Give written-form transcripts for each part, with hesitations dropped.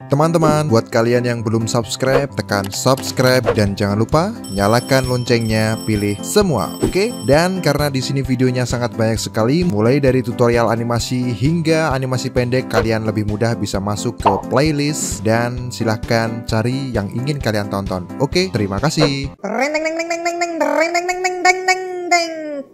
Teman-teman, buat kalian yang belum subscribe, tekan subscribe dan jangan lupa nyalakan loncengnya, pilih semua, oke? Dan karena di sini videonya sangat banyak sekali, mulai dari tutorial animasi hingga animasi pendek, kalian lebih mudah bisa masuk ke playlist dan silahkan cari yang ingin kalian tonton. Oke, terima kasih.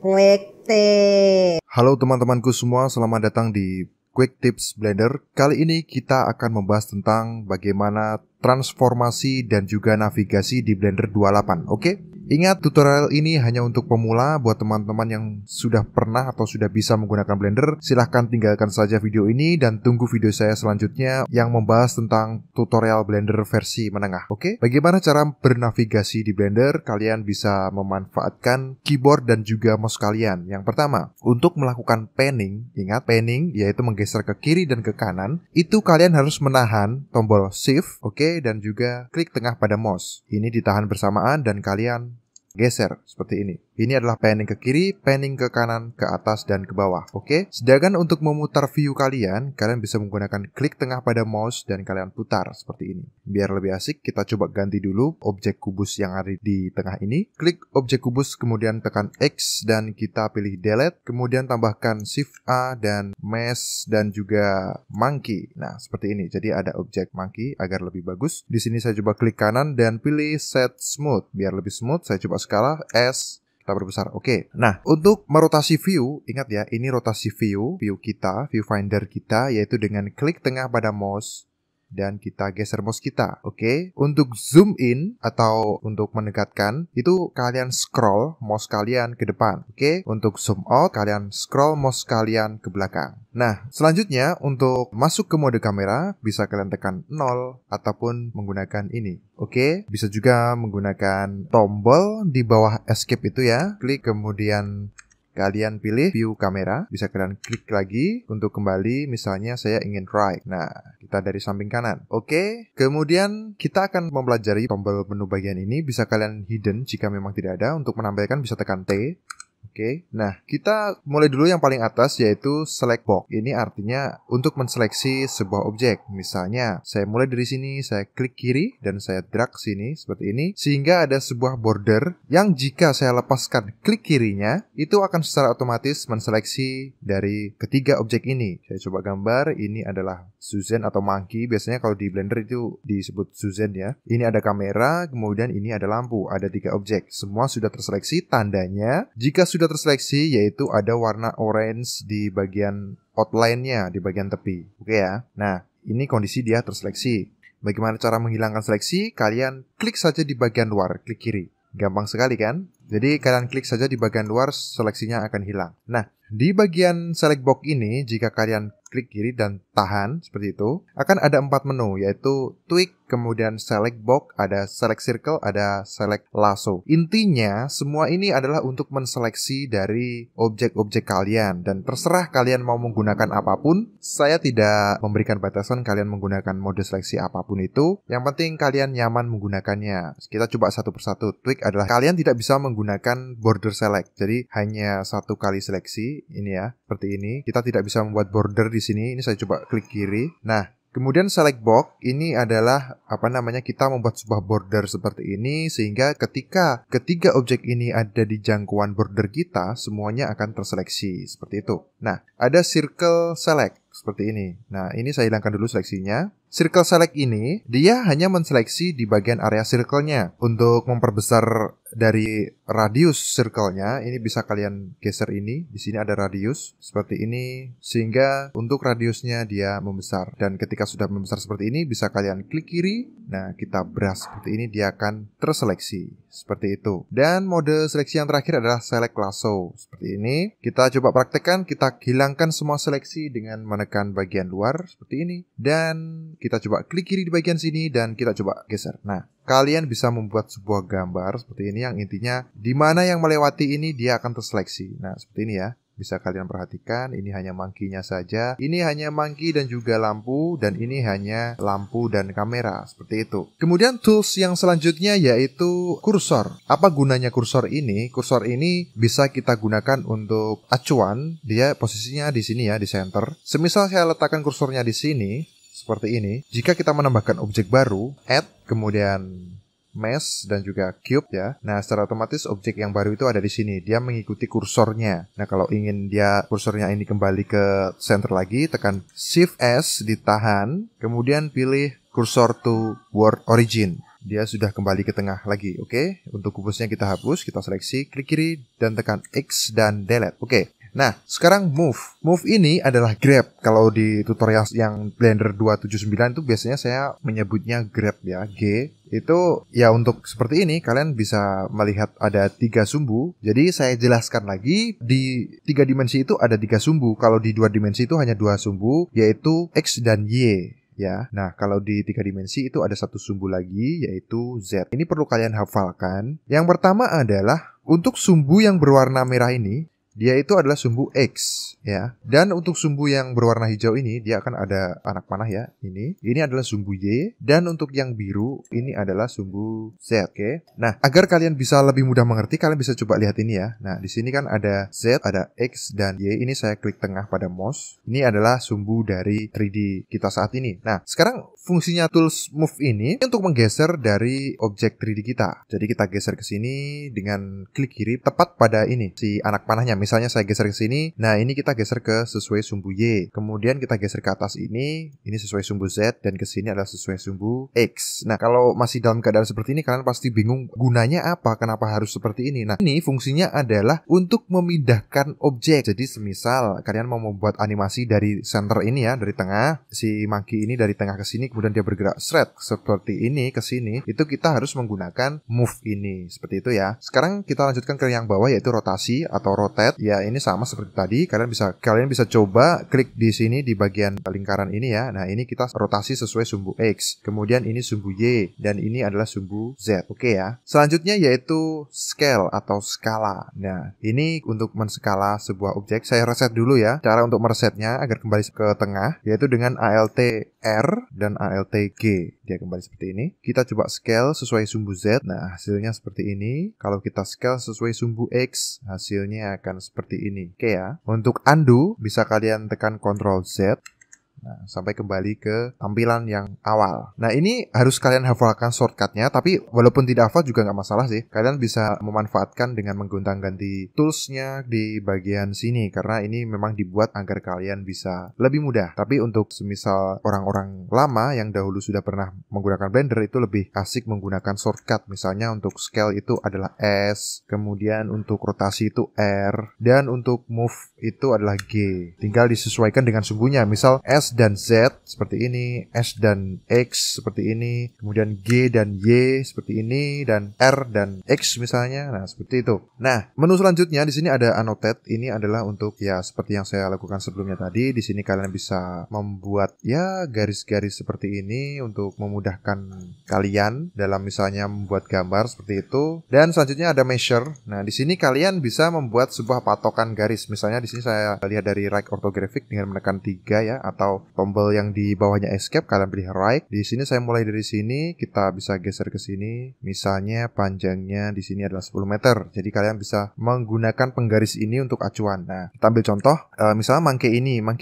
Quick tip. Halo teman-temanku semua, selamat datang di Quick Tips Blender. Kali ini kita akan membahas tentang bagaimana transformasi dan juga navigasi di Blender 28, oke? Ingat, tutorial ini hanya untuk pemula. Buat teman-teman yang sudah pernah atau sudah bisa menggunakan Blender, silahkan tinggalkan saja video ini dan tunggu video saya selanjutnya yang membahas tentang tutorial Blender versi menengah, oke? Bagaimana cara bernavigasi di Blender? Kalian bisa memanfaatkan keyboard dan juga mouse kalian. Yang pertama, untuk melakukan panning, ingat panning yaitu menggeser ke kiri dan ke kanan, itu kalian harus menahan tombol shift, oke? Dan juga klik tengah pada mouse. Ini ditahan bersamaan dan kalian geser seperti ini. Ini adalah panning ke kiri, panning ke kanan, ke atas, dan ke bawah. Oke? Sedangkan untuk memutar view kalian bisa menggunakan klik tengah pada mouse dan kalian putar seperti ini. Biar lebih asik, kita coba ganti dulu objek kubus yang ada di tengah ini. Klik objek kubus, kemudian tekan X dan kita pilih delete. Kemudian tambahkan Shift A dan mesh dan juga monkey. Nah, seperti ini. Jadi ada objek monkey agar lebih bagus. Di sini saya coba klik kanan dan pilih set smooth. Biar lebih smooth, saya coba skala S. Kita perbesar, oke. Nah, untuk merotasi view, ingat ya, ini rotasi view kita, viewfinder kita, yaitu dengan klik tengah pada mouse dan kita geser mouse kita, oke. Untuk zoom in atau untuk mendekatkan, itu kalian scroll mouse kalian ke depan, oke. Untuk zoom out, kalian scroll mouse kalian ke belakang. Nah, selanjutnya untuk masuk ke mode kamera, bisa kalian tekan 0 ataupun menggunakan ini. Oke, bisa juga menggunakan tombol di bawah escape itu ya. Klik kemudian kalian pilih view kamera. Bisa kalian klik lagi untuk kembali. Misalnya saya ingin right. Nah, kita dari samping kanan. Oke, kemudian kita akan mempelajari tombol menu bagian ini. Bisa kalian hidden jika memang tidak ada. Untuk menampilkan bisa tekan T. Oke, nah kita mulai dulu yang paling atas yaitu select box. Ini artinya untuk menseleksi sebuah objek. Misalnya saya mulai dari sini, saya klik kiri dan saya drag sini seperti ini. Sehingga ada sebuah border yang jika saya lepaskan klik kirinya, itu akan secara otomatis menseleksi dari ketiga objek ini. Saya coba gambar, ini adalah Susan atau monkey. Biasanya kalau di Blender itu disebut Susan ya. Ini ada kamera, kemudian ini ada lampu. Ada 3 objek. Semua sudah terseleksi, tandanya jika sudah terseleksi yaitu ada warna orange di bagian outline-nya, di bagian tepi. Oke ya. Nah, ini kondisi dia terseleksi. Bagaimana cara menghilangkan seleksi? Kalian klik saja di bagian luar, klik kiri. Gampang sekali kan? Jadi kalian klik saja di bagian luar, seleksinya akan hilang. Nah, di bagian select box ini, jika kalian klik kiri dan tahan seperti itu, akan ada 4 menu, yaitu tweak, kemudian select box, ada select circle, ada select lasso. Intinya, semua ini adalah untuk menseleksi dari objek-objek kalian. Dan terserah kalian mau menggunakan apapun, saya tidak memberikan batasan kalian menggunakan mode seleksi apapun itu. Yang penting kalian nyaman menggunakannya. Kita coba satu persatu. Tweak adalah kalian tidak bisa menggunakan border select. Jadi hanya satu kali seleksi. Ini ya, seperti ini. Kita tidak bisa membuat border di sini. Ini saya coba klik kiri. Nah, kemudian select box ini adalah kita membuat sebuah border seperti ini sehingga ketika ketiga objek ini ada di jangkauan border kita, semuanya akan terseleksi seperti itu. Nah, ada circle select seperti ini. Nah, ini saya hilangkan dulu seleksinya. Circle select ini dia hanya menseleksi di bagian area circle-nya. Untuk memperbesar dari radius circle-nya, ini bisa kalian geser ini. Di sini ada radius seperti ini sehingga untuk radiusnya dia membesar. Dan ketika sudah membesar seperti ini, bisa kalian klik kiri. Nah, kita brush seperti ini, dia akan terseleksi seperti itu. Dan mode seleksi yang terakhir adalah select lasso seperti ini. Kita coba praktekkan, kita hilangkan semua seleksi dengan menekan bagian luar seperti ini. Dan kita coba klik kiri di bagian sini dan kita coba geser. Nah, kalian bisa membuat sebuah gambar seperti ini yang intinya di mana yang melewati ini dia akan terseleksi. Nah, seperti ini ya. Bisa kalian perhatikan, ini hanya monkey-nya saja. Ini hanya monkey dan juga lampu, dan ini hanya lampu dan kamera, seperti itu. Kemudian tools yang selanjutnya yaitu kursor. Apa gunanya kursor ini? Kursor ini bisa kita gunakan untuk acuan. Dia posisinya di sini ya, di center. Semisal saya letakkan kursornya di sini, seperti ini. Jika kita menambahkan objek baru, add, kemudian mesh dan juga cube ya. Nah, secara otomatis objek yang baru itu ada di sini. Dia mengikuti kursornya. Nah, kalau ingin dia kursornya ini kembali ke center lagi, tekan Shift S, ditahan, kemudian pilih cursor to world origin. Dia sudah kembali ke tengah lagi. Oke. Untuk kubusnya kita hapus, kita seleksi, klik kiri dan tekan X dan delete. Oke. Nah, sekarang move. Move ini adalah grab. Kalau di tutorial yang Blender 279 itu biasanya saya menyebutnya grab ya, G. Itu ya untuk seperti ini, kalian bisa melihat ada 3 sumbu. Jadi saya jelaskan lagi, di 3 dimensi itu ada 3 sumbu. Kalau di 2 dimensi itu hanya 2 sumbu, yaitu X dan Y. Ya, nah kalau di 3 dimensi itu ada 1 sumbu lagi, yaitu Z. Ini perlu kalian hafalkan. Yang pertama adalah untuk sumbu yang berwarna merah ini, dia itu adalah sumbu X ya. Dan untuk sumbu yang berwarna hijau ini, dia akan ada anak panah ya. Ini adalah sumbu Y. Dan untuk yang biru ini adalah sumbu Z. Oke. Nah, agar kalian bisa lebih mudah mengerti, kalian bisa coba lihat ini ya. Nah, di sini kan ada Z, ada X dan Y. Ini saya klik tengah pada mouse. Ini adalah sumbu dari 3D kita saat ini. Nah, sekarang fungsinya tools move ini untuk menggeser dari objek 3D kita. Jadi kita geser ke sini dengan klik kiri tepat pada ini si anak panahnya. Misalnya saya geser ke sini, nah ini kita geser ke sesuai sumbu Y. Kemudian kita geser ke atas ini sesuai sumbu Z, dan ke sini adalah sesuai sumbu X. Nah, kalau masih dalam keadaan seperti ini, kalian pasti bingung gunanya apa, kenapa harus seperti ini. Nah, ini fungsinya adalah untuk memindahkan objek. Jadi semisal kalian mau membuat animasi dari center ini ya, dari tengah, si monkey ini dari tengah ke sini, kemudian dia bergerak shred seperti ini ke sini, itu kita harus menggunakan move ini. Seperti itu ya. Sekarang kita lanjutkan ke yang bawah, yaitu rotasi atau rotate. Ya, ini sama seperti tadi. Kalian bisa coba klik di sini di bagian lingkaran ini ya. Nah, ini kita rotasi sesuai sumbu X. Kemudian ini sumbu Y dan ini adalah sumbu Z. Oke ya. Selanjutnya yaitu scale atau skala. Nah, ini untuk menskala sebuah objek. Saya reset dulu ya. Cara untuk meresetnya agar kembali ke tengah yaitu dengan Alt R dan Alt G. Dia kembali seperti ini. Kita coba scale sesuai sumbu Z. Nah, hasilnya seperti ini. Kalau kita scale sesuai sumbu X, hasilnya akan seperti ini. Oke ya. Untuk undo bisa kalian tekan Ctrl Z. Nah, sampai kembali ke tampilan yang awal. Nah, ini harus kalian hafalkan shortcutnya, tapi walaupun tidak hafal juga nggak masalah sih. Kalian bisa memanfaatkan dengan menggonta-ganti toolsnya di bagian sini, karena ini memang dibuat agar kalian bisa lebih mudah. Tapi untuk semisal orang-orang lama yang dahulu sudah pernah menggunakan Blender, itu lebih asik menggunakan shortcut. Misalnya untuk scale itu adalah S, kemudian untuk rotasi itu R, dan untuk move itu adalah G. Tinggal disesuaikan dengan sumbunya. Misal S dan Z seperti ini, S dan X seperti ini, kemudian G dan Y seperti ini, dan R dan X misalnya. Nah, seperti itu. Nah, menu selanjutnya di sini ada annotate. Ini adalah untuk ya seperti yang saya lakukan sebelumnya tadi. Di sini kalian bisa membuat ya garis-garis seperti ini untuk memudahkan kalian dalam misalnya membuat gambar seperti itu. Dan selanjutnya ada measure. Nah, di sini kalian bisa membuat sebuah patokan garis. Misalnya di sini saya lihat dari right orthographic dengan menekan 3 ya, atau tombol yang di bawahnya escape, kalian pilih right. Di sini saya mulai dari sini, kita bisa geser ke sini. Misalnya panjangnya di sini adalah 10 meter. Jadi kalian bisa menggunakan penggaris ini untuk acuan. Nah, kita ambil contoh, misalnya monkey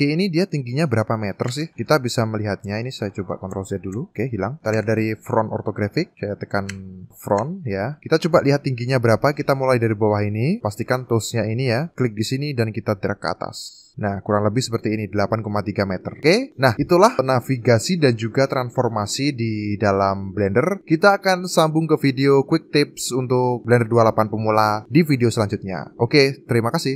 ini dia tingginya berapa meter sih? Kita bisa melihatnya. Ini saya coba Ctrl Z dulu. Oke, hilang. Kita lihat dari front orthographic, saya tekan front ya. Kita coba lihat tingginya berapa. Kita mulai dari bawah ini. Pastikan toolsnya ini ya. Klik di sini dan kita drag ke atas. Nah, kurang lebih seperti ini, 8,3 meter. Oke, nah itulah navigasi dan juga transformasi di dalam Blender. Kita akan sambung ke video quick tips untuk Blender 28 pemula di video selanjutnya. Oke, terima kasih.